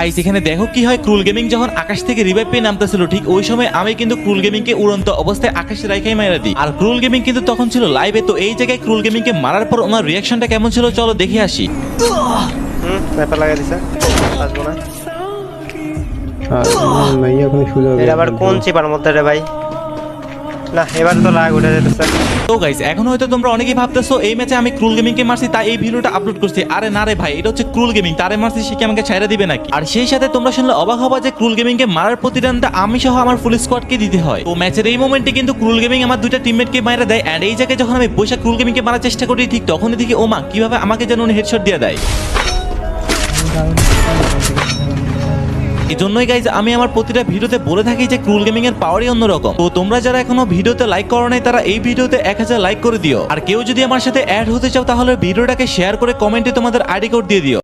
Guys এখানে দেখো কি হয়, ক্রুল গেমিং যখন আকাশ থেকে রিভাইভ পেয়ে নামতেছিল ঠিক ওই সময় আমি কিন্তু ক্রুল গেমিং কে উড়ন্ত অবস্থায় আকাশে রাখাই মারা দিই। আর ক্রুল গেমিং কিন্তু তখন ছিল লাইভে। তো এই জায়গায় ক্রুল গেমিং কে মারার পর ওনার রিয়াকশনটা কেমন ছিল চলো দেখে আসি। স্নাইপার লাগাই দিছে, আসবো না। ভাইয়া ওখানে সুযোগ এটা আবার কোন চিপার মধ্যে রে ভাই? না এবার তো লাগ উঠে যেতেছে। তো গাইস এখন হয়তো তোমরা অনেকেই ভাবতেছো এই ম্যাচে আমি ক্রুল গেমিং কে মারছি তাই এই ভিডিওটা আপলোড করছি। আরে না রে ভাই, এটা হচ্ছে ক্রুল গেমিং, তারে মারছি সে কি আমাকে ছাইরা দিবে নাকি? আর সেই সাথে তোমরা শুনলে অবাক হবা যে ক্রুল গেমিং কে মারার প্রতিদানটা আমি সহ আমার ফুল স্কোয়াডকে দিতে হয়। তো ম্যাচের এই মোমেন্টে কিন্তু ক্রুল গেমিং আমার দুইটা টিমমেটকে মারা দেয়। এন্ড এই জায়গায় যখন আমি বৈশাখ ক্রুল গেমিং কে মারার চেষ্টা করি ঠিক তখনই দেখি ওমা কিভাবে আমাকে যেন উনি হেডশট দিয়ে দেয়। এই জন্যই গাইজ আমি আমার প্রতিটা ভিডিওতে বলে থাকি যে ক্রুল গেমিং এর পাওয়ারই অন্যরকম। তো তোমরা যারা এখনো ভিডিওতে লাইক করো নাই তারা এই ভিডিওতে 1000 লাইক করে দিও। আর কেউ যদি আমার সাথে অ্যাড হতে চাও তাহলে ভিডিওটাকে শেয়ার করে কমেন্টে তোমাদের আইডি কোড দিয়ে দিও।